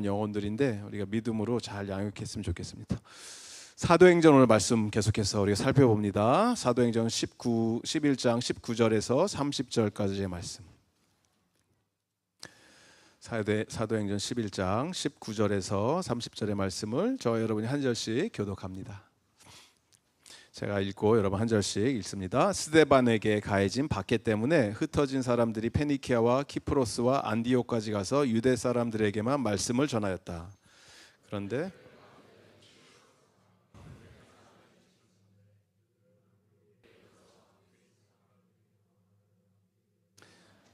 영혼들인데 우리가 믿음으로 잘 양육했으면 좋겠습니다. 사도행전 오늘 말씀 계속해서 우리가 살펴봅니다. 사도행전 11장 19절에서 30절까지의 말씀. 사도행전 11장 19절에서 30절의 말씀을 저와 여러분이 한 절씩 교독합니다. 제가 읽고 여러분 한 절씩 읽습니다. 스데반에게 가해진 박해 때문에 흩어진 사람들이 페니키아와 키프로스와 안디옥까지 가서 유대 사람들에게만 말씀을 전하였다. 그런데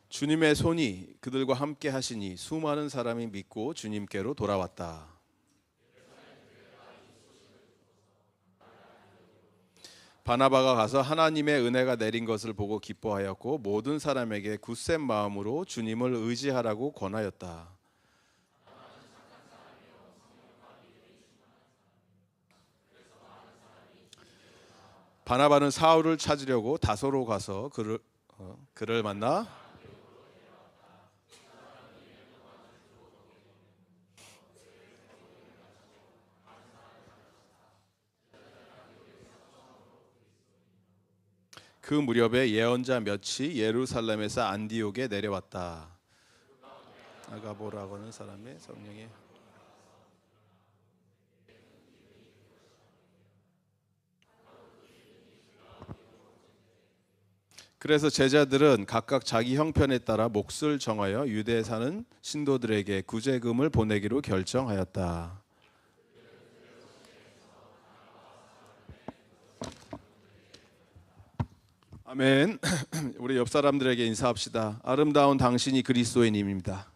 주님의 손이 그들과 함께 하시니 수많은 사람이 믿고 주님께로 돌아왔다. 바나바가 가서 하나님의 은혜가 내린 것을 보고 기뻐하였고 모든 사람에게 굳센 마음으로 주님을 의지하라고 권하였다. 바나바는 사울을 찾으려고 다소로 가서 그를 만나 그 무렵에 예언자 몇이 예루살렘에서 안디옥에 내려왔다. 아가보라고 하는 사람의 성령이 그래서 제자들은 각각 자기 형편에 따라 몫을 정하여 유대에 사는 신도들에게 구제금을 보내기로 결정하였다. 아멘. 우리 옆 사람들에게 인사합시다. 아름다운 당신이 그리스도인입니다.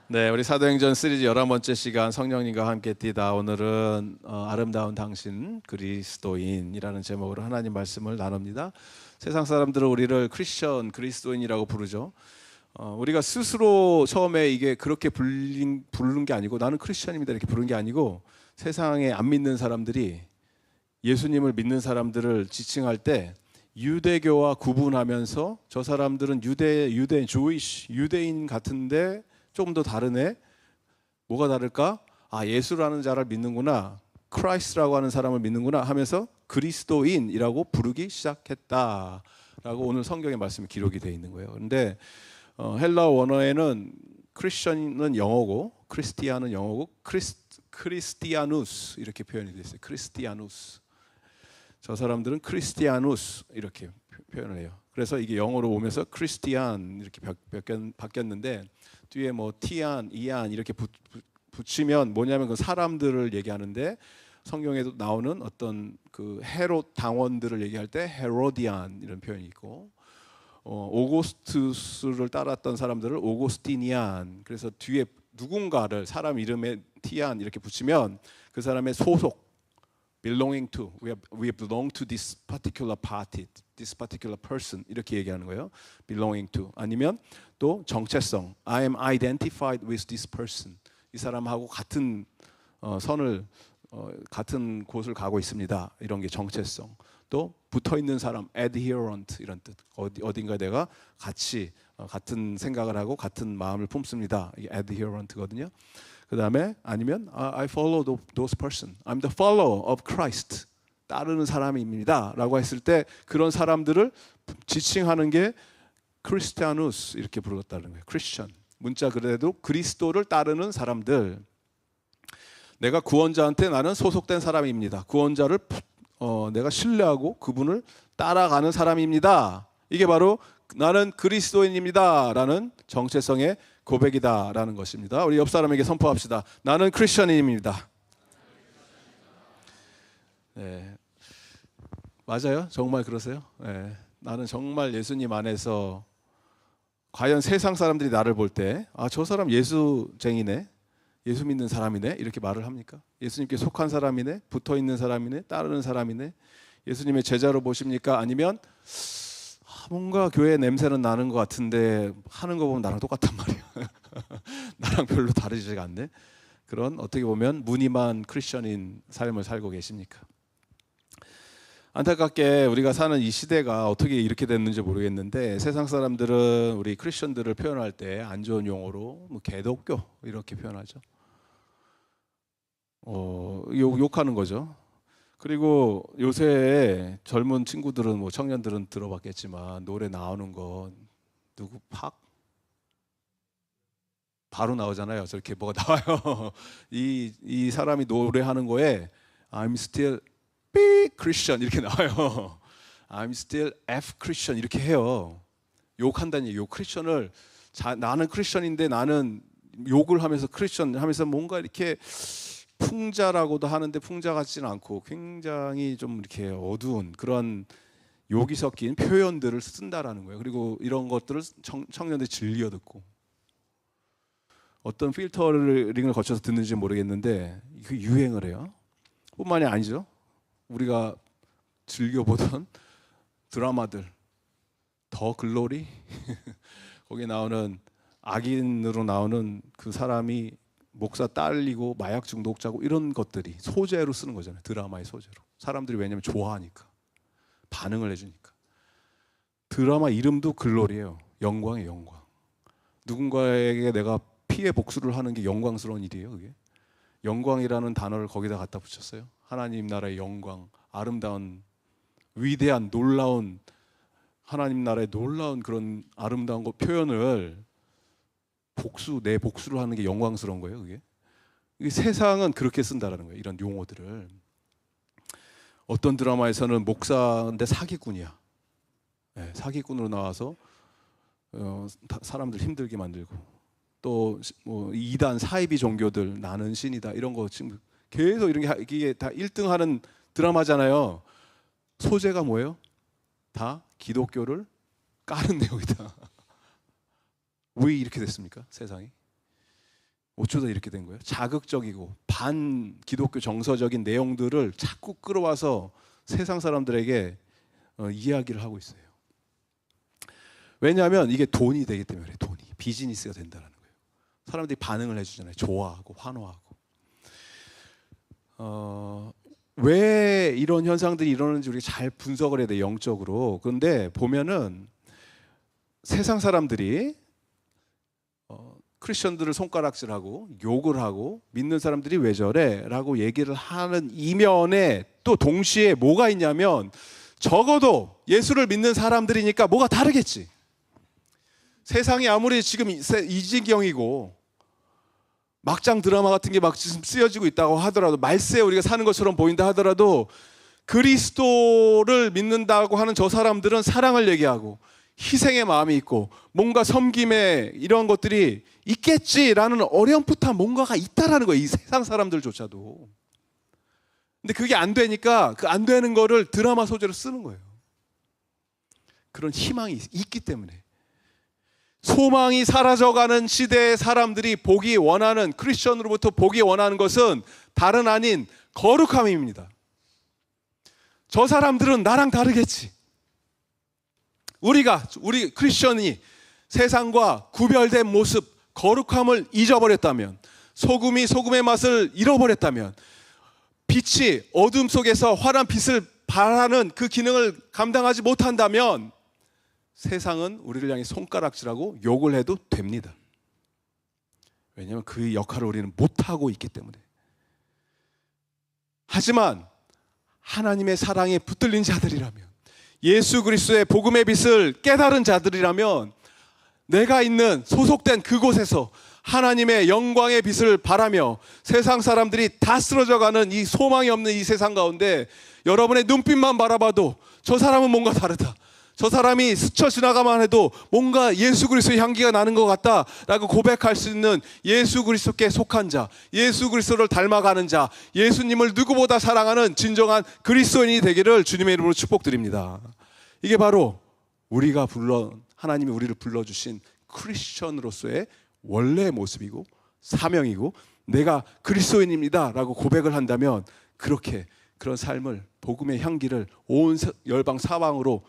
네, 우리 사도행전 시리즈 11번째 시간 성령님과 함께 뛰다. 오늘은 아름다운 당신 그리스도인이라는 제목으로 하나님 말씀을 나눕니다. 세상 사람들은 우리를 크리스천 그리스도인이라고 부르죠. 우리가 스스로 처음에 이게 그렇게 부르는 게 아니고 나는 크리스천입니다 이렇게 부르는 게 아니고 세상에 안 믿는 사람들이 예수님을 믿는 사람들을 지칭할 때 유대교와 구분하면서 저 사람들은 유대인, 유대인 같은데 조금 더 다르네. 뭐가 다를까? 아, 예수라는 자를 믿는구나. 크라이스트라고 하는 사람을 믿는구나 하면서 그리스도인이라고 부르기 시작했다라고 오늘 성경의 말씀이 기록이 되어 있는 거예요. 그런데 헬라어 원어에는 크리스천은 영어고 크리스티아는 영어고 크리스티아누스 이렇게 표현이 되어 있어요. 크리스티아누스. 저 사람들은 크리스티아누스 이렇게 표현을 해요. 그래서 이게 영어로 오면서 크리스티안 이렇게 바뀌었는데 뒤에 뭐 티안, 이안 이렇게 붙이면 뭐냐면 그 사람들을 얘기하는데 성경에도 나오는 어떤 그 헤롯 당원들을 얘기할 때 헤로디안 이런 표현이 있고 오고스투스를 따랐던 사람들을 오고스티니안 그래서 뒤에 누군가를 사람 이름에 티안 이렇게 붙이면 그 사람의 소속 belonging to, we belong to this particular party, this particular person 이렇게 얘기하는 거예요. belonging to 아니면 또 정체성, I am identified with this person. 이 사람하고 같은 선을 같은 곳을 가고 있습니다. 이런 게 정체성. 또 붙어 있는 사람, adherent 이런 뜻. 어딘가 내가 같이 같은 생각을 하고 같은 마음을 품습니다. 이게 adherent거든요. 그 다음에 아니면 I follow those person. I'm the follower of Christ. 따르는 사람입니다. 라고 했을 때 그런 사람들을 지칭하는 게 크리스티아누스 이렇게 불렀다는 거예요. 크리스천. 문자 그래도 그리스도를 따르는 사람들. 내가 구원자한테 나는 소속된 사람입니다. 구원자를 내가 신뢰하고 그분을 따라가는 사람입니다. 이게 바로 나는 그리스도인입니다. 라는 정체성의 고백이다라는 것입니다. 우리 옆 사람에게 선포합시다. 나는 크리스천인입니다. 네, 맞아요? 정말 그러세요? 네, 나는 정말 예수님 안에서 과연 세상 사람들이 나를 볼 때 저 사람 예수쟁이네, 예수 믿는 사람이네 이렇게 말을 합니까? 예수님께 속한 사람이네, 붙어있는 사람이네, 따르는 사람이네 예수님의 제자로 보십니까? 아니면 뭔가 교회 냄새는 나는 것 같은데 하는 거 보면 나랑 똑같단 말이에요. 나랑 별로 다르지가 않네. 그런 어떻게 보면 무늬만 크리스천인 삶을 살고 계십니까? 안타깝게 우리가 사는 이 시대가 어떻게 이렇게 됐는지 모르겠는데 세상 사람들은 우리 크리스천들을 표현할 때 안 좋은 용어로 뭐 개독교 이렇게 표현하죠. 욕하는 거죠. 그리고 요새 젊은 친구들은 뭐 청년들은 들어봤겠지만 노래 나오는 거 누구 바로 나오잖아요. 저렇게 뭐가 나와요. 이 사람이 노래하는 거에 I'm still B Christian 이렇게 나와요. I'm still F Christian 이렇게 해요. 욕한다는 얘기요. 크리스천을 나는 크리스천인데 나는 욕을 하면서 크리스천 하면서 뭔가 이렇게 풍자라고도 하는데 풍자 같지는 않고 굉장히 좀 이렇게 어두운 그런 욕이 섞인 표현들을 쓴다라는 거예요. 그리고 이런 것들을 청년들이 즐겨 듣고 어떤 필터링을 거쳐서 듣는지 모르겠는데 그 유행을 해요. 뿐만이 아니죠. 우리가 즐겨보던 드라마들 더 글로리 거기 나오는 악인으로 나오는 그 사람이 목사 딸리고 마약 중독자고 이런 것들이 소재로 쓰는 거잖아요. 드라마의 소재로. 사람들이 왜냐하면 좋아하니까 반응을 해주니까. 드라마 이름도 글로리예요. 영광의 영광. 누군가에게 내가 피해 복수를 하는 게 영광스러운 일이에요. 그게 영광이라는 단어를 거기다 갖다 붙였어요. 하나님 나라의 영광, 아름다운 위대한 놀라운 하나님 나라의 놀라운 그런 아름다운 거 표현을 내 복수를 하는 게 영광스러운 거예요. 그게 세상은 그렇게 쓴다라는 거예요. 이런 용어들을. 어떤 드라마에서는 목사인데 사기꾼이야. 네, 사기꾼으로 나와서 사람들 힘들게 만들고 또 뭐 이단 사이비 종교들 나는 신이다 이런 거 지금 계속 이런 게 이게 다 1등하는 드라마잖아요. 소재가 뭐예요? 다 기독교를 까는 내용이다. 왜 이렇게 됐습니까? 세상이 어쩌다 이렇게 된 거예요? 자극적이고 반 기독교 정서적인 내용들을 자꾸 끌어와서 세상 사람들에게 이야기를 하고 있어요. 왜냐하면 이게 돈이 되기 때문에 돈이 비즈니스가 된다는 거예요. 사람들이 반응을 해주잖아요. 좋아하고 환호하고. 왜 이런 현상들이 일어나는지 우리가 잘 분석을 해야 돼요. 영적으로. 그런데 보면은 세상 사람들이 크리스천들을 손가락질하고 욕을 하고 믿는 사람들이 왜 저래? 라고 얘기를 하는 이면에 또 동시에 뭐가 있냐면 적어도 예수를 믿는 사람들이니까 뭐가 다르겠지. 세상이 아무리 지금 이지경이고 막장 드라마 같은 게 막 지금 쓰여지고 있다고 하더라도 말세에 우리가 사는 것처럼 보인다 하더라도 그리스도를 믿는다고 하는 저 사람들은 사랑을 얘기하고 희생의 마음이 있고 뭔가 섬김의 이런 것들이 있겠지라는 어렴풋한 뭔가가 있다라는 거예요. 이 세상 사람들조차도. 근데 그게 안 되니까 그 안 되는 거를 드라마 소재로 쓰는 거예요. 그런 희망이 있기 때문에. 소망이 사라져가는 시대의 사람들이 보기 원하는 크리스천으로부터 보기 원하는 것은 다른 아닌 거룩함입니다. 저 사람들은 나랑 다르겠지. 우리 크리스천이 세상과 구별된 모습, 거룩함을 잊어버렸다면, 소금이 소금의 맛을 잃어버렸다면, 빛이 어둠 속에서 환한 빛을 발하는 그 기능을 감당하지 못한다면 세상은 우리를 향해 손가락질하고 욕을 해도 됩니다. 왜냐하면 그 역할을 우리는 못하고 있기 때문에. 하지만 하나님의 사랑에 붙들린 자들이라면, 예수 그리스도의 복음의 빛을 깨달은 자들이라면 내가 있는 소속된 그곳에서 하나님의 영광의 빛을 바라며 세상 사람들이 다 쓰러져가는 이 소망이 없는 이 세상 가운데 여러분의 눈빛만 바라봐도 저 사람은 뭔가 다르다, 저 사람이 스쳐 지나가만 해도 뭔가 예수 그리스도의 향기가 나는 것 같다라고 고백할 수 있는 예수 그리스도께 속한 자, 예수 그리스도를 닮아가는 자, 예수님을 누구보다 사랑하는 진정한 그리스도인이 되기를 주님의 이름으로 축복드립니다. 이게 바로 하나님이 우리를 불러주신 크리스천으로서의 원래의 모습이고 사명이고, 내가 그리스도인입니다 라고 고백을 한다면 그런 삶을, 복음의 향기를 온 열방 사방으로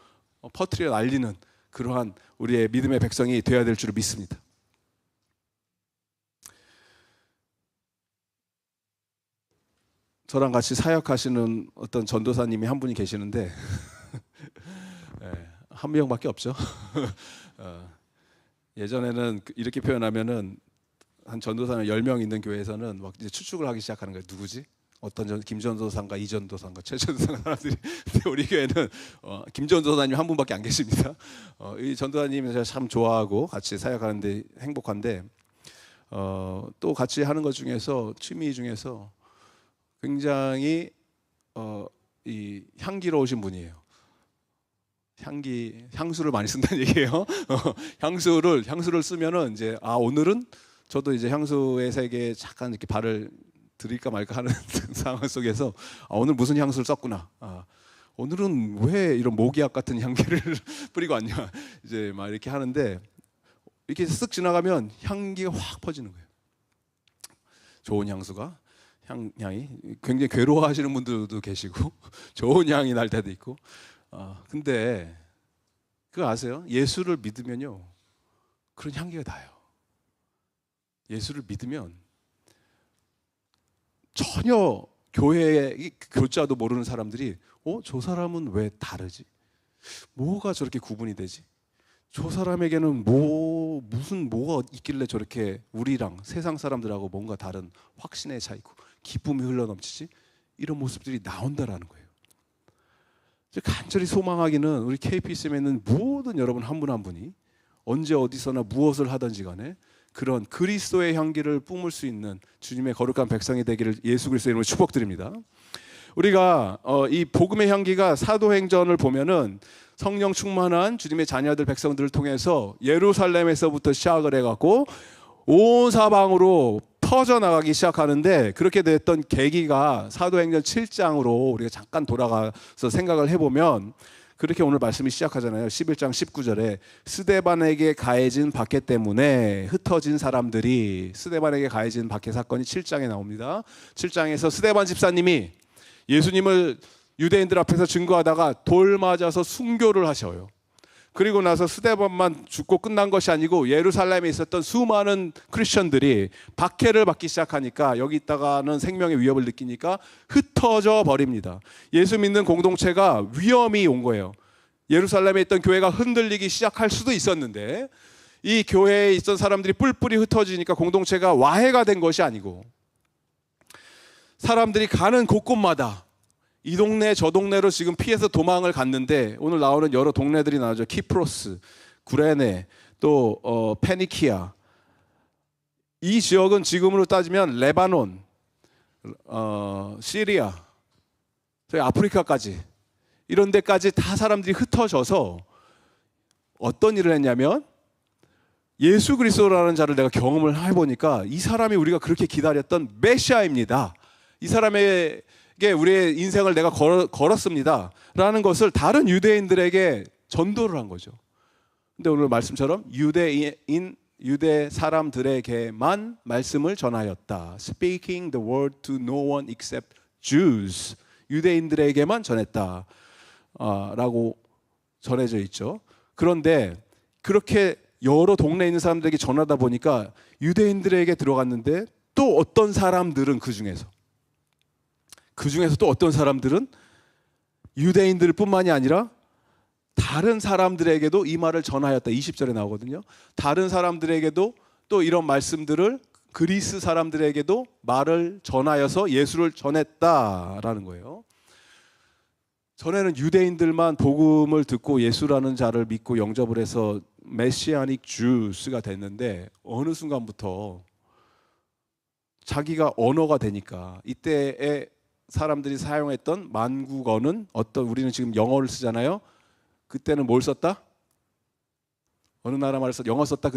퍼뜨려 알리는 그러한 우리의 믿음의 백성이 되어야 될 줄 믿습니다. 저랑 같이 사역하시는 어떤 전도사님이 한 분이 계시는데 한 명밖에 없죠. 예전에는 이렇게 표현하면은 한 전도사는 10명 있는 교회에서는 막 이제 추측을 하기 시작하는 거예요. 누구지? 어떤 김전도사인가 이전도사인가 최전도사인가 사람들이. 근데 우리 교회는 김전도사님 한 분밖에 안 계십니다. 이 전도사님 제가 참 좋아하고 같이 사역하는데 행복한데 또 같이 하는 것 중에서 취미 중에서 굉장히 이 향기로우신 분이에요. 향수를 많이 쓴다는 얘기예요. 향수를 쓰면은 이제 오늘은 저도 이제 향수의 세계에 잠깐 이렇게 발을 들일까 말까 하는 상황 속에서 오늘 무슨 향수를 썼구나. 오늘은 왜 이런 모기약 같은 향기를 뿌리고 왔냐. 이제 막 이렇게 하는데 이렇게 쓱 지나가면 향기가 확 퍼지는 거예요. 좋은 향수가 향이 굉장히 괴로워하시는 분들도 계시고 좋은 향이 날 때도 있고. 근데 그거 아세요? 예수를 믿으면요 그런 향기가 나요. 예수를 믿으면 전혀 교회의 교자도 모르는 사람들이 저 사람은 왜 다르지? 뭐가 저렇게 구분이 되지? 저 사람에게는 뭐가 있길래 저렇게 우리랑 세상 사람들하고 뭔가 다른 확신의 차이고 기쁨이 흘러넘치지? 이런 모습들이 나온다라는 거예요. 간절히 소망하기는 우리 KPCM에 있는 모든 여러분 한 분 한 분이 언제 어디서나 무엇을 하든지 간에 그런 그리스도의 향기를 뿜을 수 있는 주님의 거룩한 백성이 되기를 예수 그리스도의 이름으로 축복드립니다. 우리가 이 복음의 향기가 사도행전을 보면은 성령 충만한 주님의 자녀들 백성들을 통해서 예루살렘에서부터 시작을 해갖고 온 사방으로 퍼져나가기 시작하는데, 그렇게 됐던 계기가 사도행전 7장으로 우리가 잠깐 돌아가서 생각을 해보면 그렇게 오늘 말씀이 시작하잖아요. 11장 19절에 스데반에게 가해진 박해 때문에 흩어진 사람들이, 스데반에게 가해진 박해 사건이 7장에 나옵니다. 7장에서 스데반 집사님이 예수님을 유대인들 앞에서 증거하다가 돌 맞아서 순교를 하셔요. 그리고 나서 스데반만 죽고 끝난 것이 아니고 예루살렘에 있었던 수많은 크리스천들이 박해를 받기 시작하니까 여기 있다가는 생명의 위협을 느끼니까 흩어져 버립니다. 예수 믿는 공동체가 위험이 온 거예요. 예루살렘에 있던 교회가 흔들리기 시작할 수도 있었는데 이 교회에 있던 사람들이 뿔뿔이 흩어지니까 공동체가 와해가 된 것이 아니고 사람들이 가는 곳곳마다 이 동네 저 동네로 지금 피해서 도망을 갔는데, 오늘 나오는 여러 동네들이 나오죠. 키프로스, 구레네, 또 페니키아. 이 지역은 지금으로 따지면 레바논, 시리아, 저희 아프리카까지 이런 데까지 다 사람들이 흩어져서 어떤 일을 했냐면 예수 그리스도라는 자를 내가 경험을 해보니까 이 사람이 우리가 그렇게 기다렸던 메시아입니다. 이 사람의 우리의 인생을 내가 걸었습니다 라는 것을 다른 유대인들에게 전도를 한 거죠. 근데 오늘 말씀처럼 유대 사람들에게만 말씀을 전하였다. Speaking the word to no one except Jews. 유대인들에게만 전했다 라고 전해져 있죠. 그런데 그렇게 여러 동네에 있는 사람들에게 전하다 보니까 유대인들에게 들어갔는데 또 어떤 사람들은 그 중에서 또 어떤 사람들은 유대인들 뿐만이 아니라 다른 사람들에게도 이 말을 전하였다. 20절에 나오거든요. 다른 사람들에게도 또 이런 말씀들을, 그리스 사람들에게도 말을 전하여서 예수를 전했다라는 거예요. 전에는 유대인들만 복음을 듣고 예수라는 자를 믿고 영접을 해서 메시아닉 주스가 됐는데 어느 순간부터 자기가 언어가 되니까, 이때의 사람들이 사용했던 만국어는 우리는 지금 영어를 쓰잖아요. 그때는 뭘 썼다? 어느 나라 말을 영어 썼다?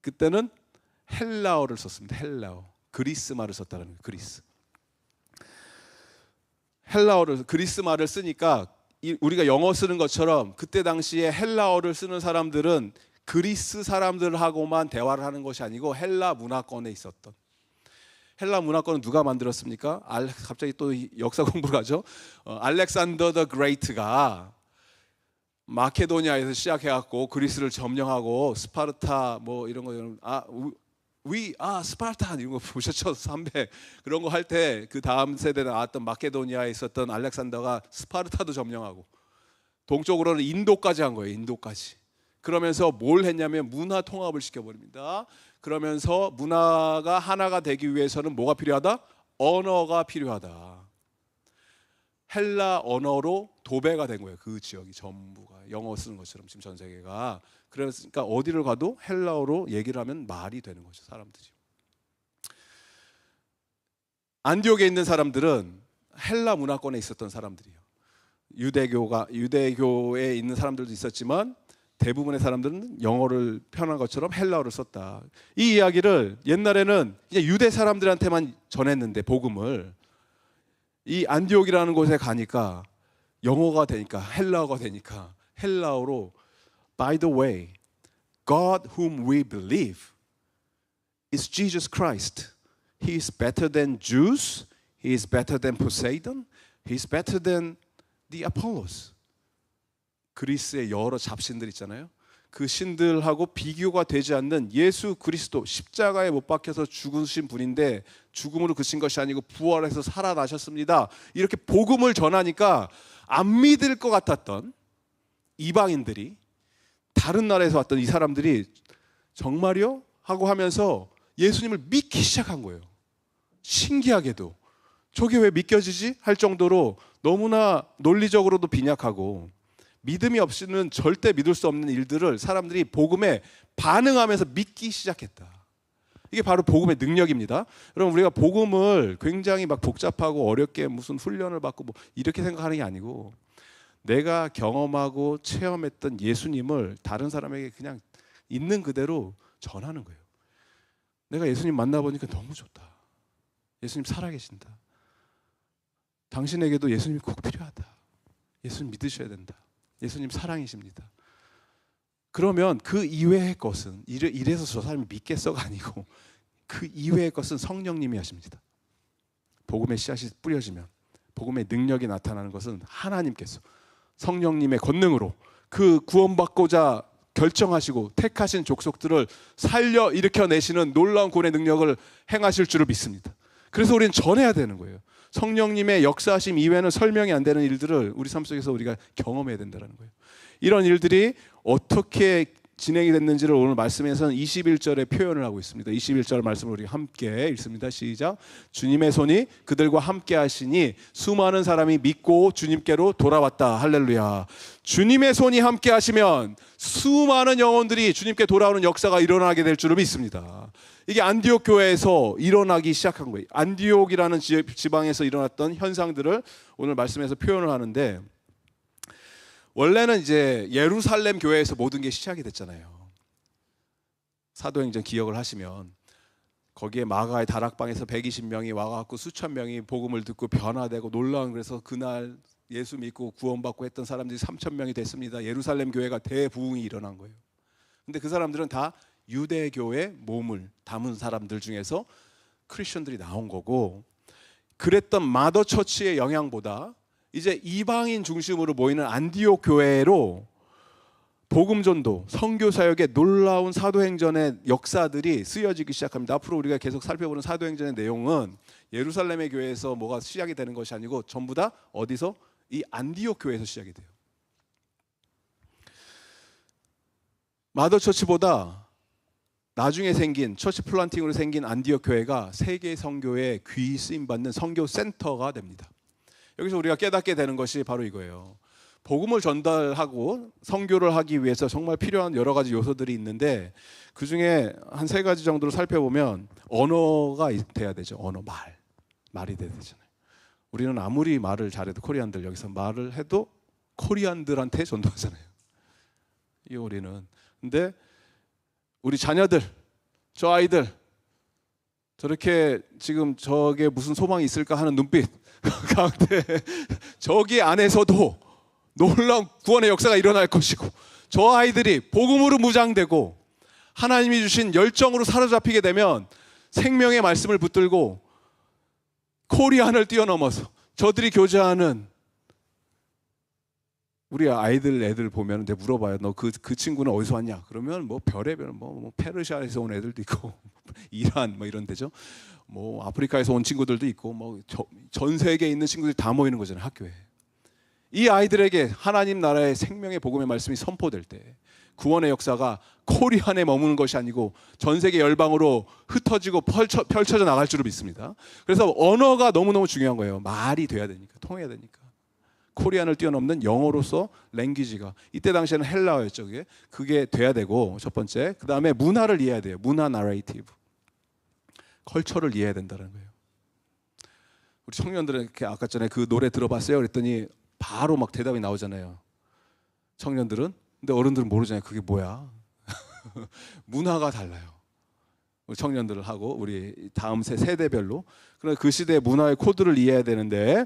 그때는 헬라어를 썼습니다. 헬라어. 그리스 말을 썼다는 거예요. 그리스 말을 쓰니까 우리가 영어 쓰는 것처럼 그때 당시에 헬라어를 쓰는 사람들은 그리스 사람들하고만 대화를 하는 것이 아니고 헬라 문화권에 있었던, 헬라 문화권은 누가 만들었습니까? 갑자기 또 역사 공부를 하죠. 알렉산더 더 그레이트가 마케도니아에서 시작해갖고 그리스를 점령하고 스파르타 뭐 이런 거 스파르타 이런 거 보셨죠? 300 그런 거 할 때 그 다음 세대에 나왔던 마케도니아에 있었던 알렉산더가 스파르타도 점령하고 동쪽으로는 인도까지 한 거예요. 인도까지. 그러면서 뭘 했냐면 문화 통합을 시켜버립니다. 그러면서 문화가 하나가 되기 위해서는 뭐가 필요하다? 언어가 필요하다. 헬라 언어로 도배가 된 거예요. 그 지역이 전부가 영어 쓰는 것처럼 지금 전 세계가. 그러니까 어디를 가도 헬라어로 얘기를 하면 말이 되는 거죠. 사람들이. 안디옥에 있는 사람들은 헬라 문화권에 있었던 사람들이에요. 유대교에 있는 사람들도 있었지만 대부분의 사람들은 영어를 편한 것처럼 헬라어를 썼다. 이 이야기를 옛날에는 이제 유대 사람들한테만 전했는데 복음을 이 안디옥이라는 곳에 가니까 영어가 되니까 헬라어가 되니까 헬라어로 By the way, God whom we believe is Jesus Christ. He is better than Zeus. He is better than Poseidon. He is better than the Apollos. 그리스의 여러 잡신들 있잖아요. 그 신들하고 비교가 되지 않는 예수 그리스도 십자가에 못 박혀서 죽으신 분인데 죽음으로 그친 것이 아니고 부활해서 살아나셨습니다. 이렇게 복음을 전하니까 안 믿을 것 같았던 이방인들이 다른 나라에서 왔던 이 사람들이 정말요? 하고 하면서 예수님을 믿기 시작한 거예요. 신기하게도 저게 왜 믿겨지지? 할 정도로 너무나 논리적으로도 빈약하고 믿음이 없이는 절대 믿을 수 없는 일들을 사람들이 복음에 반응하면서 믿기 시작했다. 이게 바로 복음의 능력입니다. 여러분 우리가 복음을 굉장히 막 복잡하고 어렵게 무슨 훈련을 받고 뭐 이렇게 생각하는 게 아니고 내가 경험하고 체험했던 예수님을 다른 사람에게 그냥 있는 그대로 전하는 거예요. 내가 예수님 만나보니까 너무 좋다. 예수님 살아계신다. 당신에게도 예수님이 꼭 필요하다. 예수님 믿으셔야 된다. 예수님 사랑이십니다. 그러면 그 이외의 것은 이래서 저 사람이 믿겠어가 아니고 그 이외의 것은 성령님이 하십니다. 복음의 씨앗이 뿌려지면 복음의 능력이 나타나는 것은 하나님께서 성령님의 권능으로 그 구원받고자 결정하시고 택하신 족속들을 살려 일으켜내시는 놀라운 구원의 능력을 행하실 줄을 믿습니다. 그래서 우리는 전해야 되는 거예요. 성령님의 역사하심 이외에는 설명이 안 되는 일들을 우리 삶 속에서 우리가 경험해야 된다는 거예요. 이런 일들이 어떻게 진행이 됐는지를 오늘 말씀에서는 21절에 표현을 하고 있습니다. 21절 말씀을 우리 함께 읽습니다. 시작. 주님의 손이 그들과 함께 하시니 수많은 사람이 믿고 주님께로 돌아왔다. 할렐루야. 주님의 손이 함께 하시면 수많은 영혼들이 주님께 돌아오는 역사가 일어나게 될 줄을 믿습니다. 이게 안디옥 교회에서 일어나기 시작한 거예요. 안디옥이라는 지방에서 일어났던 현상들을 오늘 말씀에서 표현을 하는데 원래는 이제 예루살렘 교회에서 모든 게 시작이 됐잖아요. 사도행전 기억을 하시면 거기에 마가의 다락방에서 120명이 와갖고 수천 명이 복음을 듣고 변화되고 놀라운 그래서 그날 예수 믿고 구원받고 했던 사람들이 3,000명이 됐습니다. 예루살렘 교회가 대부흥이 일어난 거예요. 근데 그 사람들은 다 유대교의 몸을 담은 사람들 중에서 크리스천들이 나온 거고 그랬던 마더처치의 영향보다 이제 이방인 중심으로 모이는 안디옥 교회로 복음전도, 선교사역의 놀라운 사도행전의 역사들이 쓰여지기 시작합니다. 앞으로 우리가 계속 살펴보는 사도행전의 내용은 예루살렘의 교회에서 뭐가 시작이 되는 것이 아니고 전부 다 어디서? 이 안디옥 교회에서 시작이 돼요. 마더처치보다 나중에 생긴 처치 플란팅으로 생긴 안디옥 교회가 세계 선교에 귀 쓰임 받는 선교 센터가 됩니다. 여기서 우리가 깨닫게 되는 것이 바로 이거예요. 복음을 전달하고 선교를 하기 위해서 정말 필요한 여러 가지 요소들이 있는데 그 중에 한 3가지 정도로 살펴보면 언어가 돼야 되죠. 언어, 말이 돼야 되잖아요. 우리는 아무리 말을 잘해도 코리안들 여기서 말을 해도 코리안들한테 전도하잖아요. 이 우리는. 근데 우리 자녀들, 저 아이들 저렇게 지금 저게 무슨 소망이 있을까 하는 눈빛 가운데 저기 안에서도 놀라운 구원의 역사가 일어날 것이고 저 아이들이 복음으로 무장되고 하나님이 주신 열정으로 사로잡히게 되면 생명의 말씀을 붙들고 코리안을 뛰어넘어서 저들이 교제하는 우리 애들 보면 내가 물어봐요. 너 그 친구는 어디서 왔냐? 그러면 뭐 별의별 뭐 페르시아에서 온 애들도 있고 이란 뭐 이런 데죠. 뭐 아프리카에서 온 친구들도 있고 뭐 전 세계에 있는 친구들이 다 모이는 거잖아요, 학교에. 이 아이들에게 하나님 나라의 생명의 복음의 말씀이 선포될 때 구원의 역사가 코리안에 머무는 것이 아니고 전 세계 열방으로 흩어지고 펼쳐져 나갈 줄을 믿습니다. 그래서 언어가 너무너무 중요한 거예요. 말이 돼야 되니까, 통해야 되니까. 코리안을 뛰어넘는 영어로서 랭귀지가, 이때 당시에는 헬라어였죠. 그게 돼야 되고, 첫 번째. 그 다음에 문화를 이해해야 돼요. 문화 나레이티브, 컬처를 이해해야 된다는 거예요. 우리 청년들은 아까 전에 그 노래 들어봤어요? 그랬더니 바로 막 대답이 나오잖아요. 청년들은. 근데 어른들은 모르잖아요. 그게 뭐야? 문화가 달라요. 우리 청년들하고 우리 다음 세대별로. 그러나 그 시대의 문화의 코드를 이해해야 되는데,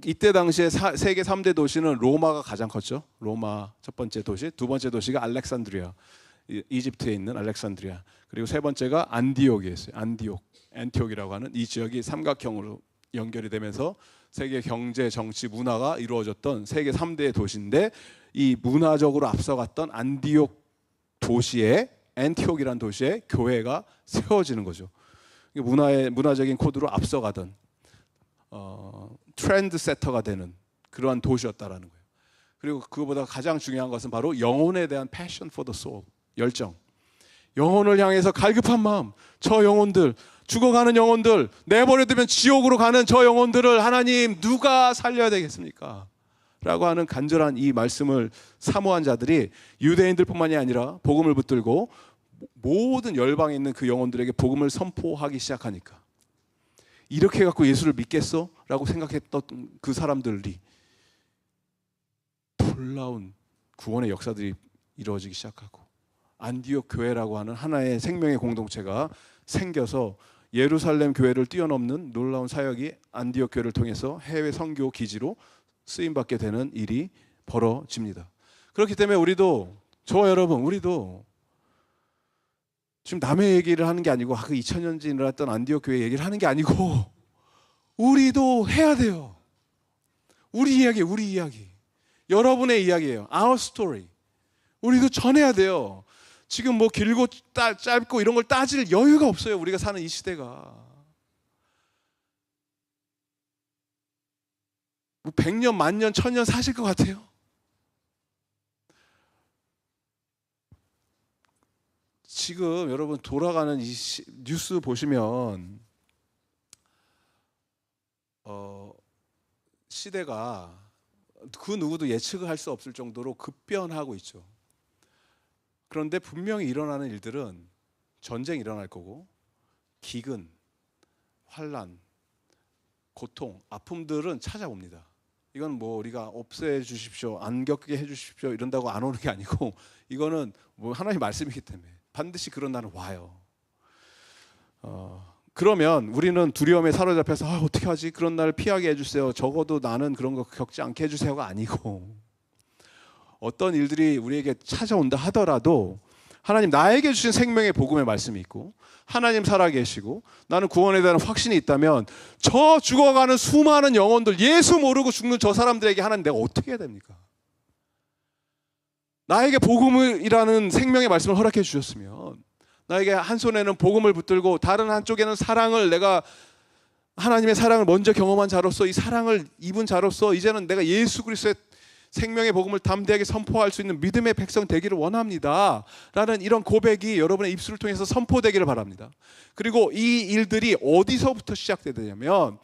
이때 당시에 세계 3대 도시는 로마가 가장 컸죠. 로마 첫 번째 도시, 두 번째 도시가 알렉산드리아, 이집트에 있는 알렉산드리아, 그리고 세 번째가 안디옥이었어요. 안티옥이라고 하는 이 지역이 삼각형으로 연결이 되면서 세계 경제, 정치, 문화가 이루어졌던 세계 3대 도시인데, 이 문화적으로 앞서갔던 안디옥 도시에, 안티옥이라는 도시에 교회가 세워지는 거죠. 문화적인 코드로 앞서가던 트렌드 세터가 되는 그러한 도시였다라는 거예요. 그리고 그거보다 가장 중요한 것은 바로 영혼에 대한 passion for the soul, 열정. 영혼을 향해서 갈급한 마음. 저 영혼들, 죽어가는 영혼들, 내버려두면 지옥으로 가는 저 영혼들을 하나님 누가 살려야 되겠습니까? 라고 하는 간절한 이 말씀을 사모한 자들이 유대인들뿐만이 아니라 복음을 붙들고 모든 열방에 있는 그 영혼들에게 복음을 선포하기 시작하니까, 이렇게 갖고 예수를 믿겠어? 라고 생각했던 그 사람들이 놀라운 구원의 역사들이 이루어지기 시작하고, 안디옥 교회라고 하는 하나의 생명의 공동체가 생겨서 예루살렘 교회를 뛰어넘는 놀라운 사역이 안디옥 교회를 통해서 해외 선교 기지로 쓰임받게 되는 일이 벌어집니다. 그렇기 때문에 우리도, 저와 여러분, 우리도 지금 남의 얘기를 하는 게 아니고 그 2000년 전에 일어났던 안디옥 교회 얘기를 하는 게 아니고 우리도 해야 돼요. 우리 이야기, 우리 이야기. 여러분의 이야기예요. Our story. 우리도 전해야 돼요. 지금 뭐 길고 짧고 이런 걸 따질 여유가 없어요. 우리가 사는 이 시대가. 뭐 100년, 만년, 1000년 사실 것 같아요. 지금 여러분 돌아가는 이 뉴스 보시면 시대가 그 누구도 예측을 할 수 없을 정도로 급변하고 있죠. 그런데 분명히 일어나는 일들은 전쟁이 일어날 거고, 기근, 환란, 고통, 아픔들은 찾아옵니다. 이건 뭐 우리가 없애 주십시오, 안 겪게 해 주십시오 이런다고 안 오는 게 아니고, 이거는 뭐 하나님의 말씀이기 때문에 반드시 그런 날은 와요. 그러면 우리는 두려움에 사로잡혀서 어떻게 하지? 그런 날 피하게 해주세요. 적어도 나는 그런 거 겪지 않게 해주세요가 아니고, 어떤 일들이 우리에게 찾아온다 하더라도 하나님 나에게 주신 생명의 복음의 말씀이 있고, 하나님 살아계시고, 나는 구원에 대한 확신이 있다면 저 죽어가는 수많은 영혼들, 예수 모르고 죽는 저 사람들에게 하나님 내가 어떻게 해야 됩니까? 나에게 복음이라는 생명의 말씀을 허락해 주셨으면, 나에게 한 손에는 복음을 붙들고 다른 한쪽에는 사랑을, 내가 하나님의 사랑을 먼저 경험한 자로서, 이 사랑을 입은 자로서 이제는 내가 예수 그리스도의 생명의 복음을 담대하게 선포할 수 있는 믿음의 백성 되기를 원합니다 라는 이런 고백이 여러분의 입술을 통해서 선포되기를 바랍니다. 그리고 이 일들이 어디서부터 시작되냐면,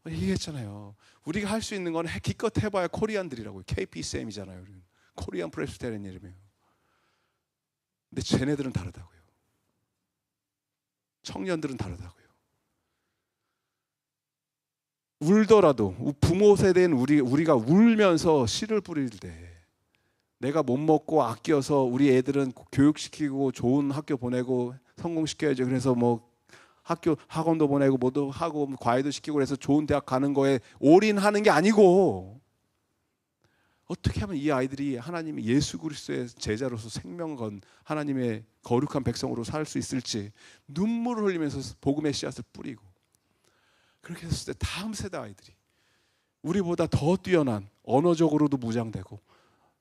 얘기했잖아요. 우리가 할 수 있는 건 기껏 해봐야 코리안들이라고요. KPCM이잖아요. 코리안 프레스비테리안 이름이에요. 근데 쟤네들은 다르다고요. 청년들은 다르다고요. 울더라도, 부모 세대인 우리가 울면서 씨를 뿌릴 때, 내가 못 먹고 아껴서 우리 애들은 교육시키고 좋은 학교 보내고 성공시켜야죠. 그래서 뭐 학원도 보내고 뭐도 하고 과외도 시키고 그래서 좋은 대학 가는 거에 올인하는 게 아니고, 어떻게 하면 이 아이들이 하나님의 예수 그리스도의 제자로서 생명 건 하나님의 거룩한 백성으로 살 수 있을지 눈물을 흘리면서 복음의 씨앗을 뿌리고, 그렇게 했을 때 다음 세대 아이들이 우리보다 더 뛰어난, 언어적으로도 무장되고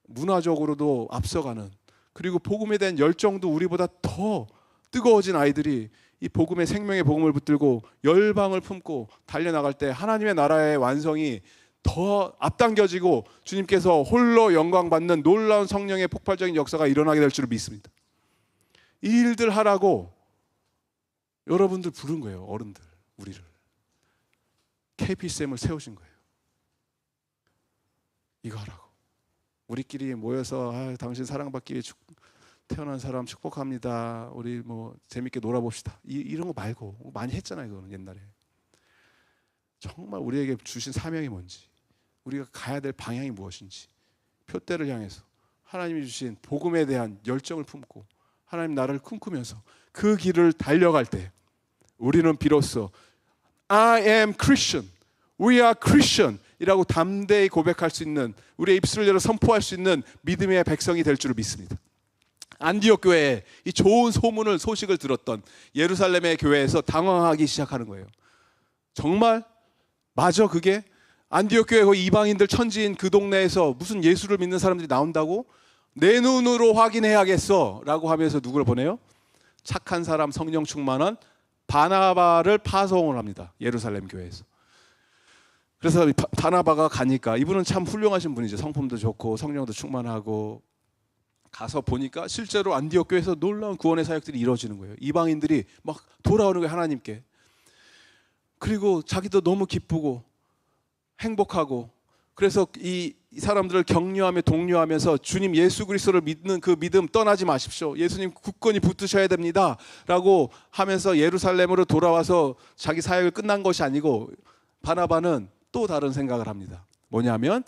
문화적으로도 앞서가는, 그리고 복음에 대한 열정도 우리보다 더 뜨거워진 아이들이 이 복음의 생명의 복음을 붙들고 열방을 품고 달려나갈 때 하나님의 나라의 완성이 더 앞당겨지고 주님께서 홀로 영광 받는 놀라운 성령의 폭발적인 역사가 일어나게 될 줄 믿습니다. 이 일들 하라고 여러분들 부른 거예요. 어른들, 우리를. KPCM을 세우신 거예요. 이거 하라고. 우리끼리 모여서 당신 사랑받기 위해 태어난 사람 축복합니다. 우리 뭐 재밌게 놀아봅시다. 이런 거 말고 많이 했잖아요. 그거는 옛날에. 정말 우리에게 주신 사명이 뭔지, 우리가 가야 될 방향이 무엇인지, 표대를 향해서 하나님이 주신 복음에 대한 열정을 품고 하나님 나라를 꿈꾸면서 그 길을 달려갈 때 우리는 비로소 I am Christian, we are Christian 이라고 담대히 고백할 수 있는, 우리의 입술을 열어 선포할 수 있는 믿음의 백성이 될 줄 믿습니다. 안디옥 교회에 이 좋은 소식을 들었던 예루살렘의 교회에서 당황하기 시작하는 거예요. 정말 맞아 그게? 안디옥 교회 그 이방인들 천지인 그 동네에서 무슨 예수를 믿는 사람들이 나온다고? 내 눈으로 확인해야겠어 라고 하면서 누구를 보내요? 착한 사람, 성령 충만한 바나바를 파송을 합니다. 예루살렘 교회에서. 그래서 바나바가 가니까, 이분은 참 훌륭하신 분이죠. 성품도 좋고 성령도 충만하고. 가서 보니까 실제로 안디옥 교회에서 놀라운 구원의 사역들이 이루어지는 거예요. 이방인들이 막 돌아오는 거예요, 하나님께. 그리고 자기도 너무 기쁘고 행복하고, 그래서 이 사람들을 격려하며 독려하면서 주님 예수 그리스도를 믿는 그 믿음 떠나지 마십시오. 예수님 굳건히 붙드셔야 됩니다 라고 하면서 예루살렘으로 돌아와서 자기 사역을 끝난 것이 아니고, 바나바는 또 다른 생각을 합니다. 뭐냐면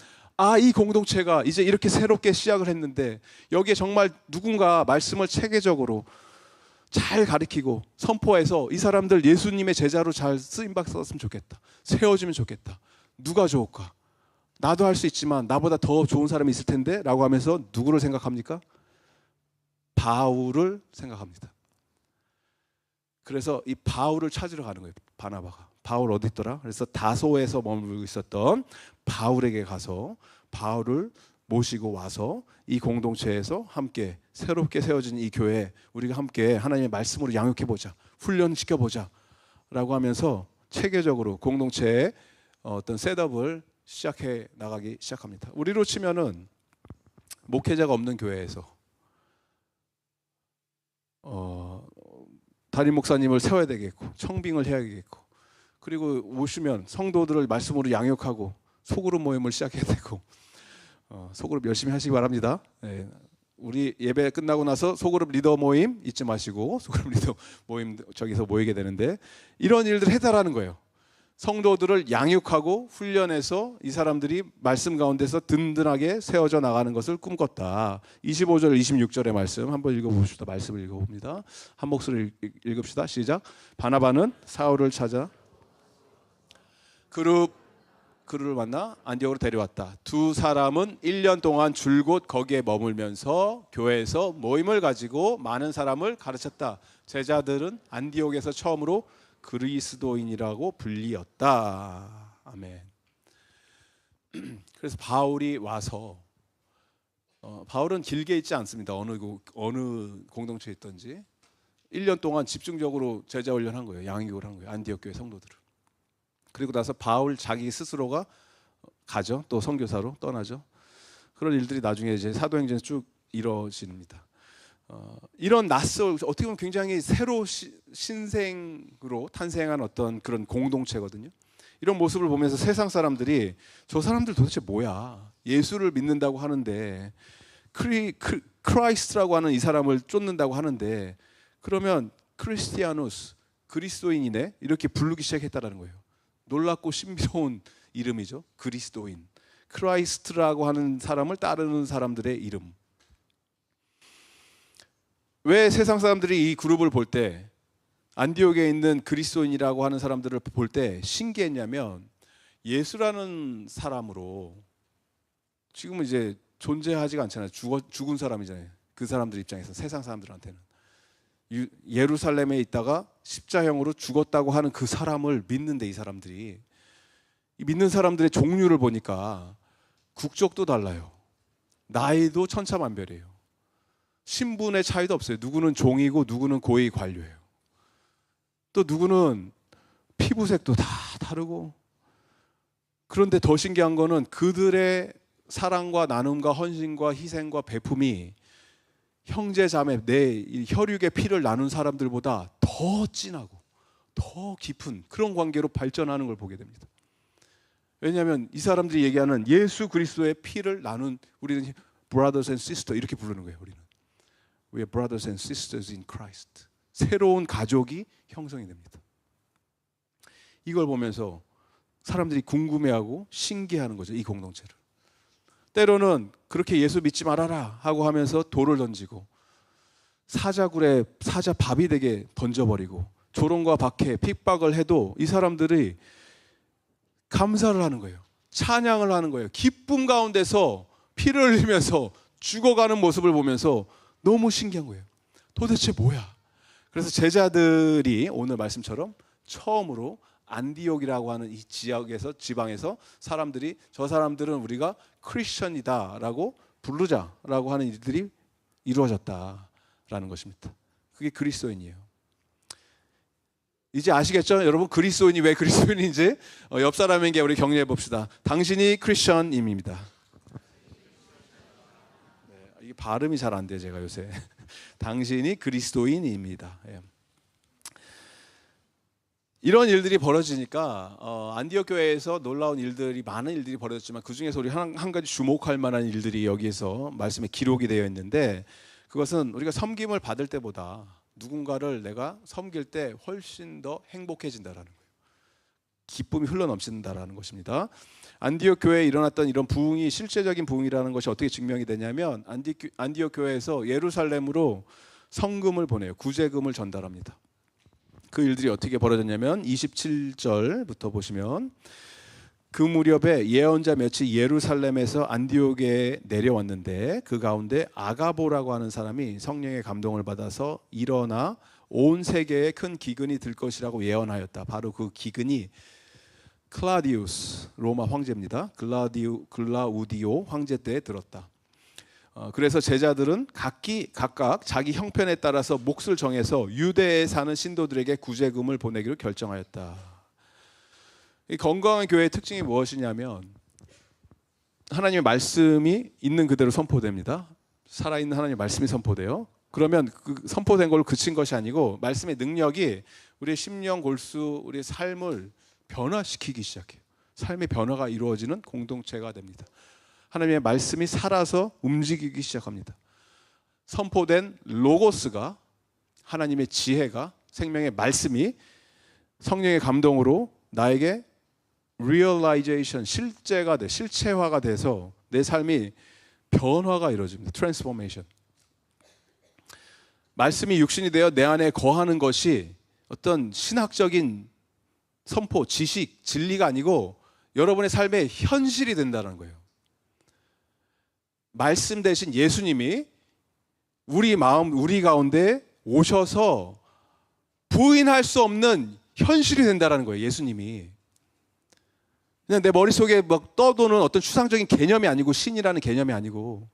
이 공동체가 이제 이렇게 새롭게 시작을 했는데 여기에 정말 누군가 말씀을 체계적으로 잘 가르치고 선포해서 이 사람들 예수님의 제자로 잘 쓰임받았으면 좋겠다. 세워지면 좋겠다. 누가 좋을까? 나도 할 수 있지만 나보다 더 좋은 사람이 있을 텐데 라고 하면서 누구를 생각합니까? 바울을 생각합니다. 그래서 이 바울을 찾으러 가는 거예요. 바나바가. 바울 어디 있더라? 그래서 다소에서 머물고 있었던 바울에게 가서 바울을 모시고 와서 이 공동체에서 함께 새롭게 세워진 이 교회, 우리가 함께 하나님의 말씀으로 양육해보자, 훈련시켜보자 라고 하면서 체계적으로 공동체의 어떤 셋업을 시작해 나가기 시작합니다. 우리로 치면은 목회자가 없는 교회에서 담임 목사님을 세워야 되겠고 청빙을 해야 되겠고, 그리고 오시면 성도들을 말씀으로 양육하고 소그룹 모임을 시작해야 되고, 소그룹 열심히 하시기 바랍니다. 네. 우리 예배 끝나고 나서 소그룹 리더 모임 잊지 마시고 소그룹 리더 모임 저기서 모이게 되는데, 이런 일들을 해달라는 거예요. 성도들을 양육하고 훈련해서 이 사람들이 말씀 가운데서 든든하게 세워져 나가는 것을 꿈꿨다. 25절 26절의 말씀 한번 읽어봅시다. 말씀을 읽어봅니다. 한 목소리 읽읍시다. 시작. 바나바는 사울을 찾아 그를 만나 안디옥으로 데려왔다. 두 사람은 1년 동안 줄곧 거기에 머물면서 교회에서 모임을 가지고 많은 사람을 가르쳤다. 제자들은 안디옥에서 처음으로 그리스도인이라고 불리었다. 아멘. 그래서 바울이 와서 바울은 길게 있지 않습니다. 어느 공동체에 있던지 1년 동안 집중적으로 제자 훈련한 거예요. 양육을 한 거예요. 안디옥 교회 성도들을. 그리고 나서 바울 자기 스스로가 가죠. 또 선교사로 떠나죠. 그런 일들이 나중에 이제 사도행전에 쭉 이루어집니다. 이런 낯설, 어떻게 보면 굉장히 새로 신생으로 탄생한 어떤 그런 공동체거든요. 이런 모습을 보면서 세상 사람들이 저 사람들 도대체 뭐야? 예수를 믿는다고 하는데 크라이스트라고 하는 이 사람을 쫓는다고 하는데, 그러면 크리스티아누스, 그리스도인이네 이렇게 부르기 시작했다라는 거예요. 놀랍고 신비로운 이름이죠. 그리스도인, 크라이스트라고 하는 사람을 따르는 사람들의 이름. 왜 세상 사람들이 이 그룹을 볼 때, 안디옥에 있는 그리스도인이라고 하는 사람들을 볼 때 신기했냐면, 예수라는 사람으로 지금은 이제 존재하지가 않잖아요. 죽은 사람이잖아요. 그 사람들 입장에서, 세상 사람들한테는. 예루살렘에 있다가 십자형으로 죽었다고 하는 그 사람을 믿는데, 이 사람들이 믿는 사람들의 종류를 보니까 국적도 달라요. 나이도 천차만별이에요. 신분의 차이도 없어요. 누구는 종이고 누구는 고위 관료예요. 또 누구는 피부색도 다 다르고. 그런데 더 신기한 거는 그들의 사랑과 나눔과 헌신과 희생과 베품이 형제 자매 내 혈육의 피를 나눈 사람들보다 더 진하고 더 깊은 그런 관계로 발전하는 걸 보게 됩니다. 왜냐하면 이 사람들이 얘기하는 예수 그리스도의 피를 나눈, 우리는 brothers and sisters 이렇게 부르는 거예요. 우리는 We are brothers and sisters in Christ. 새로운 가족이 형성이 됩니다. 이걸 보면서 사람들이 궁금해하고 신기해하는 거죠. 이 공동체를. 때로는 그렇게 예수 믿지 말아라 하고 하면서 돌을 던지고 사자굴에 사자 밥이 되게 던져버리고 조롱과 박해, 핍박을 해도 이 사람들이 감사를 하는 거예요. 찬양을 하는 거예요. 기쁨 가운데서 피를 흘리면서 죽어가는 모습을 보면서 너무 신기한 거예요. 도대체 뭐야? 그래서 제자들이 오늘 말씀처럼 처음으로 안디옥이라고 하는 이 지방에서 사람들이 저 사람들은 우리가 크리스천이다라고 부르자라고 하는 일들이 이루어졌다라는 것입니다. 그게 그리스도인이에요. 이제 아시겠죠? 여러분 그리스도인이 왜 그리스도인인지 옆 사람에게 우리 격려해 봅시다. 당신이 크리스천입니다. 네, 이게 발음이 잘 안 돼요 제가 요새. 당신이 그리스도인입니다. 예. 이런 일들이 벌어지니까 안디옥 교회에서 놀라운 일들이 많은 일들이 벌어졌지만 그 중에서 우리 한 가지 주목할 만한 일들이 여기에서 말씀에 기록이 되어 있는데 그것은 우리가 섬김을 받을 때보다 누군가를 내가 섬길 때 훨씬 더 행복해진다라는 거예요. 기쁨이 흘러넘친다라는 것입니다. 안디옥 교회에 일어났던 이런 부흥이 실제적인 부흥이라는 것이 어떻게 증명이 되냐면 안디옥 교회에서 예루살렘으로 성금을 보내요. 구제금을 전달합니다. 그 일들이 어떻게 벌어졌냐면 27절부터 보시면 그 무렵에 예언자 몇이 예루살렘에서 안디옥에 내려왔는데 그 가운데 아가보라고 하는 사람이 성령의 감동을 받아서 일어나 온 세계에 큰 기근이 들 것이라고 예언하였다. 바로 그 기근이 클라우디우스 로마 황제입니다. 글라우디오 황제 때에 들었다. 그래서 제자들은 각각 자기 형편에 따라서 몫을 정해서 유대에 사는 신도들에게 구제금을 보내기로 결정하였다. 이 건강한 교회의 특징이 무엇이냐면 하나님의 말씀이 있는 그대로 선포됩니다. 살아있는 하나님의 말씀이 선포돼요. 그러면 그 선포된 걸로 그친 것이 아니고 말씀의 능력이 우리의 심령 골수, 우리의 삶을 변화시키기 시작해요. 삶의 변화가 이루어지는 공동체가 됩니다. 하나님의 말씀이 살아서 움직이기 시작합니다. 선포된 로고스가 하나님의 지혜가 생명의 말씀이 성령의 감동으로 나에게 realization 실제가 돼 실체화가 돼서 내 삶이 변화가 이루어집니다. transformation. 말씀이 육신이 되어 내 안에 거하는 것이 어떤 신학적인 선포, 지식, 진리가 아니고 여러분의 삶의 현실이 된다는 거예요. 말씀 대신 예수님이 우리 마음, 우리 가운데 오셔서 부인할 수 없는 현실이 된다는 거예요. 예수님이. 그냥 내 머릿속에 막 떠도는 어떤 추상적인 개념이 아니고 신이라는 개념이 아니고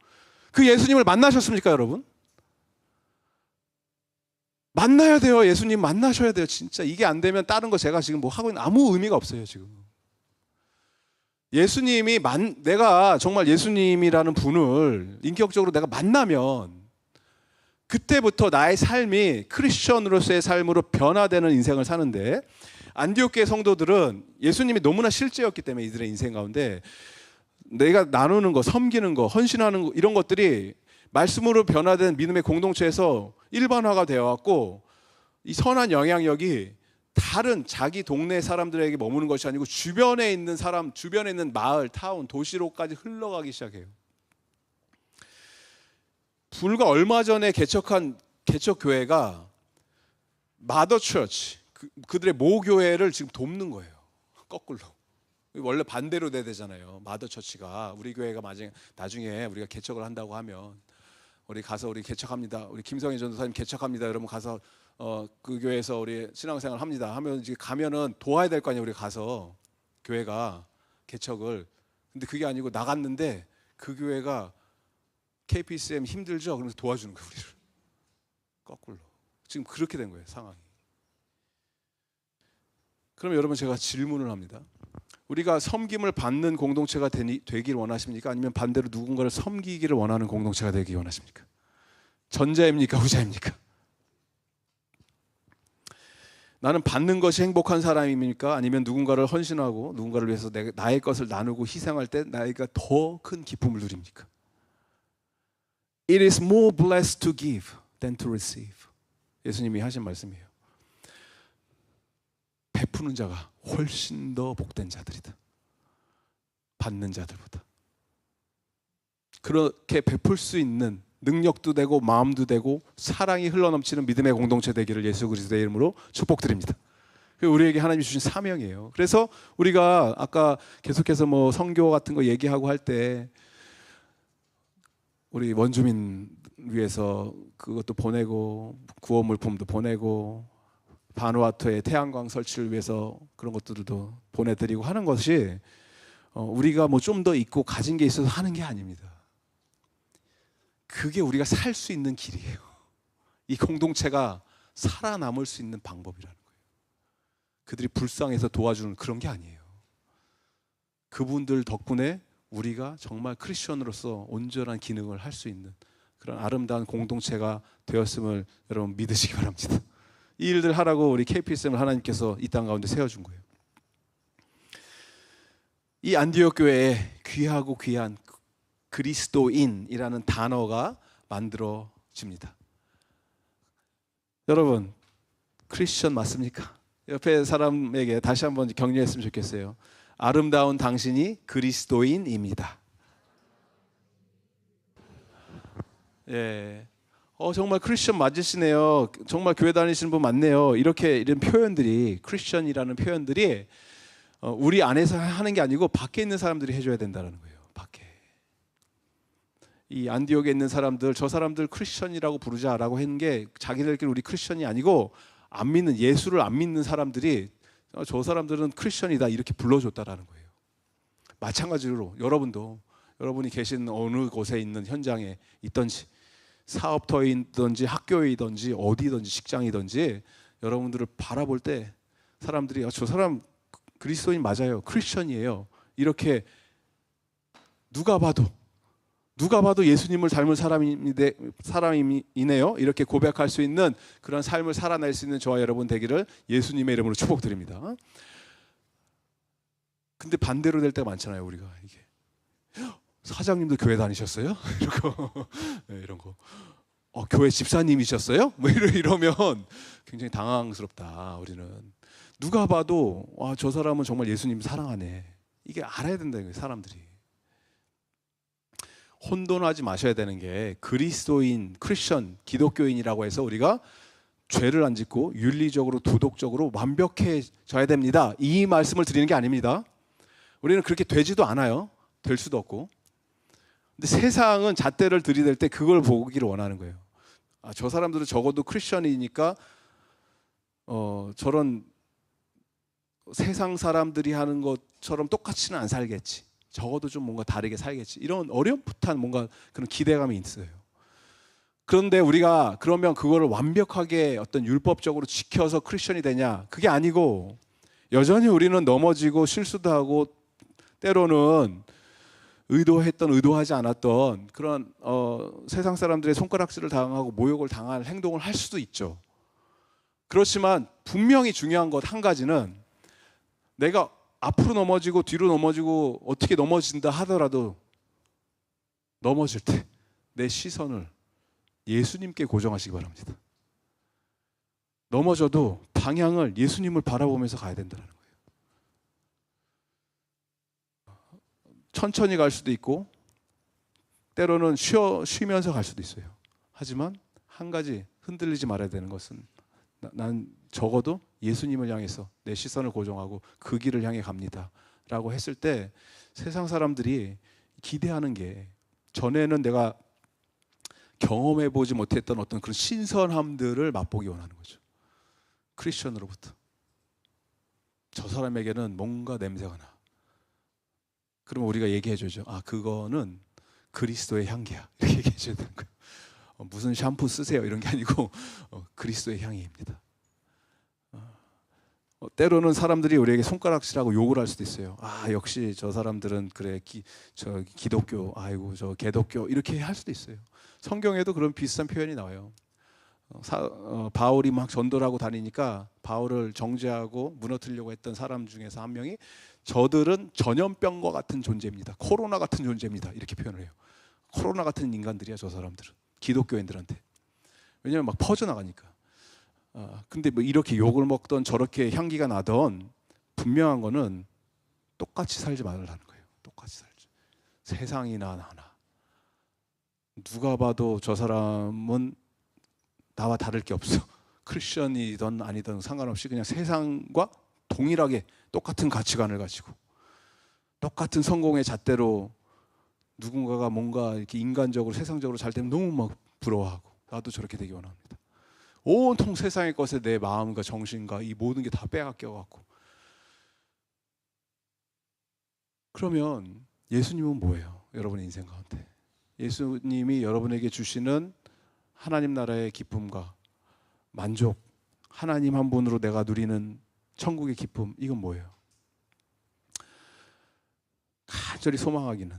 그 예수님을 만나셨습니까, 여러분? 만나야 돼요. 예수님 만나셔야 돼요. 진짜 이게 안 되면 다른 거 제가 지금 뭐 하고 있는 아무 의미가 없어요, 지금. 예수님이 내가 정말 예수님이라는 분을 인격적으로 내가 만나면 그때부터 나의 삶이 크리스천으로서의 삶으로 변화되는 인생을 사는데 안디옥 교회 성도들은 예수님이 너무나 실제였기 때문에 이들의 인생 가운데 내가 나누는 거, 섬기는 거, 헌신하는 거 이런 것들이 말씀으로 변화된 믿음의 공동체에서 일반화가 되어왔고 이 선한 영향력이 다른 자기 동네 사람들에게 머무는 것이 아니고 주변에 있는 사람, 주변에 있는 마을, 타운, 도시로까지 흘러가기 시작해요. 불과 얼마 전에 개척한 개척교회가 마더 처치, 그들의 모교회를 지금 돕는 거예요. 거꾸로. 원래 반대로 돼야 되잖아요. 마더 처치가 우리 교회가 나중에 우리가 개척을 한다고 하면 우리 가서 우리 개척합니다. 우리 김성희 전도사님 개척합니다. 여러분 가서 그 교회에서 우리 신앙생활 합니다. 하면 이제 가면은 도와야 될 거 아니에요. 우리 가서 교회가 개척을. 근데 그게 아니고 나갔는데 그 교회가 KPCM 힘들죠? 그러면서 도와주는 거예요, 우리를. 거꾸로. 지금 그렇게 된 거예요, 상황이. 그럼 여러분, 제가 질문을 합니다. 우리가 섬김을 받는 공동체가 되길 원하십니까? 아니면 반대로 누군가를 섬기기를 원하는 공동체가 되길 원하십니까? 전자입니까? 후자입니까? 나는 받는 것이 행복한 사람입니까? 아니면 누군가를 헌신하고 누군가를 위해서 나의 것을 나누고 희생할 때 나이가 더 큰 기쁨을 누립니까? It is more blessed to give than to receive. 예수님이 하신 말씀이에요. 베푸는 자가 훨씬 더 복된 자들이다. 받는 자들보다. 그렇게 베풀 수 있는 능력도 되고 마음도 되고 사랑이 흘러넘치는 믿음의 공동체 되기를 예수 그리스도의 이름으로 축복드립니다. 우리에게 하나님이 주신 사명이에요. 그래서 우리가 아까 계속해서 뭐 선교 같은 거 얘기하고 할 때 우리 원주민 위해서 그것도 보내고 구호 물품도 보내고 바누아투의 태양광 설치를 위해서 그런 것들도 보내드리고 하는 것이 우리가 뭐 좀 더 있고 가진 게 있어서 하는 게 아닙니다. 그게 우리가 살 수 있는 길이에요. 이 공동체가 살아남을 수 있는 방법이라는 거예요. 그들이 불쌍해서 도와주는 그런 게 아니에요. 그분들 덕분에 우리가 정말 크리스천으로서 온전한 기능을 할 수 있는 그런 아름다운 공동체가 되었음을 여러분 믿으시기 바랍니다. 이 일들 하라고 우리 KPSM을 하나님께서 이 땅 가운데 세워준 거예요. 이 안디옥 교회에 귀하고 귀한 그리스도인이라는 단어가 만들어집니다. 여러분, 크리스천 맞습니까? 옆에 사람에게 다시 한번 격려했으면 좋겠어요. 아름다운 당신이 그리스도인입니다. 예. 정말 크리스천 맞으시네요. 정말 교회 다니시는 분 맞네요. 이런 표현들이, 크리스천이라는 표현들이 우리 안에서 하는 게 아니고 밖에 있는 사람들이 해줘야 된다는 거예요. 밖에. 이 안디옥에 있는 사람들, 저 사람들 크리스천이라고 부르자라고 했는 게 자기들끼리 우리 크리스천이 아니고 안 믿는, 예수를 안 믿는 사람들이 저 사람들은 크리스천이다 이렇게 불러줬다라는 거예요. 마찬가지로 여러분도 여러분이 계신 어느 곳에 있는 현장에 있든지 사업터에 있든지 학교에 있든지 어디든지 직장이든지 여러분들을 바라볼 때 사람들이 저 사람 그리스도인 맞아요. 크리스천이에요. 이렇게 누가 봐도 예수님을 닮은 사람이네요. 이렇게 고백할 수 있는 그런 삶을 살아낼 수 있는 저와 여러분 되기를 예수님의 이름으로 축복드립니다. 근데 반대로 될 때가 많잖아요. 우리가 이게 사장님도 교회 다니셨어요? 이런 거. 교회 집사님이셨어요? 뭐 이러면 굉장히 당황스럽다. 우리는 누가 봐도 저 사람은 정말 예수님 사랑하네. 이게 알아야 된다는 거예요. 사람들이. 혼돈하지 마셔야 되는 게 그리스도인, 크리스천, 기독교인이라고 해서 우리가 죄를 안 짓고 윤리적으로 도덕적으로 완벽해져야 됩니다. 이 말씀을 드리는 게 아닙니다. 우리는 그렇게 되지도 않아요. 될 수도 없고. 근데 세상은 잣대를 들이댈 때 그걸 보기를 원하는 거예요. 저 사람들은 적어도 크리스천이니까 저런 세상 사람들이 하는 것처럼 똑같이는 안 살겠지. 적어도 좀 뭔가 다르게 살겠지. 이런 어렴풋한 뭔가 그런 기대감이 있어요. 그런데 우리가 그러면 그거를 완벽하게 어떤 율법적으로 지켜서 크리스천이 되냐? 그게 아니고 여전히 우리는 넘어지고 실수도 하고 때로는 의도했던 의도하지 않았던 그런 세상 사람들의 손가락질을 당하고 모욕을 당할 행동을 할 수도 있죠. 그렇지만 분명히 중요한 것 한 가지는 내가 앞으로 넘어지고 뒤로 넘어지고 어떻게 넘어진다 하더라도 넘어질 때 내 시선을 예수님께 고정하시기 바랍니다. 넘어져도 방향을 예수님을 바라보면서 가야 된다는 거예요. 천천히 갈 수도 있고 때로는 쉬면서 갈 수도 있어요. 하지만 한 가지 흔들리지 말아야 되는 것은 난 적어도 예수님을 향해서 내 시선을 고정하고 그 길을 향해 갑니다 라고 했을 때 세상 사람들이 기대하는 게 전에는 내가 경험해보지 못했던 어떤 그런 신선함들을 맛보기 원하는 거죠. 크리스천으로부터 저 사람에게는 뭔가 냄새가 나. 그러면 우리가 얘기해줘죠. 그거는 그리스도의 향기야. 이렇게 얘기해 줘야 되는 거예요. 무슨 샴푸 쓰세요 이런 게 아니고 그리스도의 향기입니다. 때로는 사람들이 우리에게 손가락질하고 욕을 할 수도 있어요. 아 역시 저 사람들은 그래 저 기독교 아이고 저 개독교 이렇게 할 수도 있어요. 성경에도 그런 비슷한 표현이 나와요. 바울이 막 전도를 하고 다니니까 바울을 정죄하고 무너뜨리려고 했던 사람 중에서 한 명이 저들은 전염병과 같은 존재입니다. 코로나 같은 존재입니다. 이렇게 표현을 해요. 코로나 같은 인간들이야 저 사람들은. 기독교인들한테. 왜냐하면 막 퍼져나가니까. 근데 뭐 이렇게 욕을 먹던 저렇게 향기가 나던 분명한 거는 똑같이 살지 말라는 거예요. 똑같이 살지. 세상이나 나나. 누가 봐도 저 사람은 나와 다를 게 없어. 크리스천이든 아니든 상관없이 그냥 세상과 동일하게 똑같은 가치관을 가지고 똑같은 성공의 잣대로 누군가가 뭔가 이렇게 인간적으로 세상적으로 잘 되면 너무 막 부러워하고 나도 저렇게 되기 원합니다. 온통 세상의 것에 내 마음과 정신과 이 모든 게 다 빼앗겨 갖고. 그러면 예수님은 뭐예요? 여러분의 인생 가운데 예수님이 여러분에게 주시는 하나님 나라의 기쁨과 만족, 하나님 한 분으로 내가 누리는 천국의 기쁨, 이건 뭐예요? 간절히 소망하기는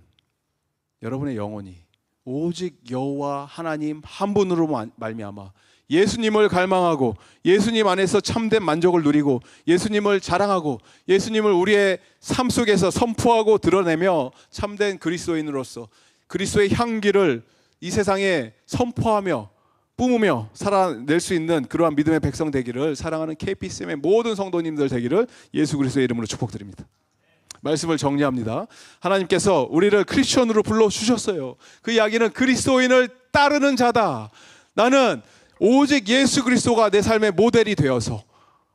여러분의 영혼이 오직 여호와 하나님 한 분으로 말미암아 예수님을 갈망하고 예수님 안에서 참된 만족을 누리고 예수님을 자랑하고 예수님을 우리의 삶 속에서 선포하고 드러내며 참된 그리스도인으로서 그리스도의 향기를 이 세상에 선포하며 뿜으며 살아낼 수 있는 그러한 믿음의 백성 되기를 사랑하는 KPCM의 모든 성도님들 되기를 예수 그리스도의 이름으로 축복드립니다. 말씀을 정리합니다. 하나님께서 우리를 크리스천으로 불러주셨어요. 그 이야기는 그리스도인을 따르는 자다. 나는 오직 예수 그리스도가 내 삶의 모델이 되어서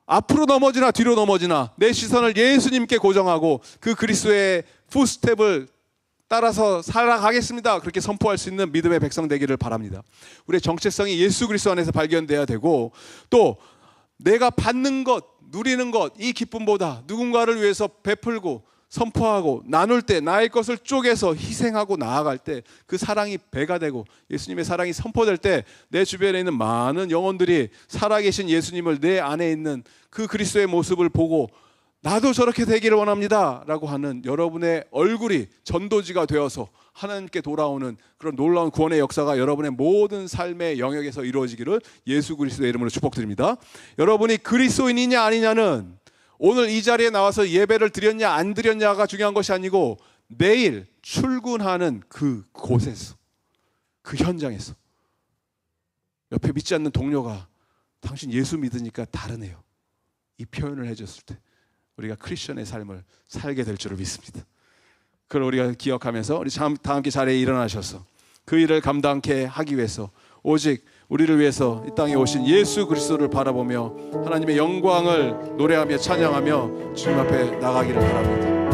앞으로 넘어지나 뒤로 넘어지나 내 시선을 예수님께 고정하고 그 그리스도의 풋스텝을 따라서 살아가겠습니다. 그렇게 선포할 수 있는 믿음의 백성 되기를 바랍니다. 우리의 정체성이 예수 그리스도 안에서 발견돼야 되고 또 내가 받는 것, 누리는 것, 이 기쁨보다 누군가를 위해서 베풀고 선포하고 나눌 때 나의 것을 쪼개서 희생하고 나아갈 때 그 사랑이 배가 되고 예수님의 사랑이 선포될 때 내 주변에 있는 많은 영혼들이 살아계신 예수님을 내 안에 있는 그 그리스도의 모습을 보고 나도 저렇게 되기를 원합니다 라고 하는 여러분의 얼굴이 전도지가 되어서 하나님께 돌아오는 그런 놀라운 구원의 역사가 여러분의 모든 삶의 영역에서 이루어지기를 예수 그리스도의 이름으로 축복드립니다. 여러분이 그리스도인이냐 아니냐는 오늘 이 자리에 나와서 예배를 드렸냐 안 드렸냐가 중요한 것이 아니고 매일 출근하는 그 곳에서 그 현장에서 옆에 믿지 않는 동료가 당신 예수 믿으니까 다르네요 이 표현을 해줬을 때 우리가 크리스천의 삶을 살게 될 줄을 믿습니다. 그걸 우리가 기억하면서 우리 다 함께 자리에 일어나셔서 그 일을 감당케 하기 위해서 오직 우리를 위해서 이 땅에 오신 예수 그리스도를 바라보며 하나님의 영광을 노래하며 찬양하며 주님 앞에 나가기를 바랍니다.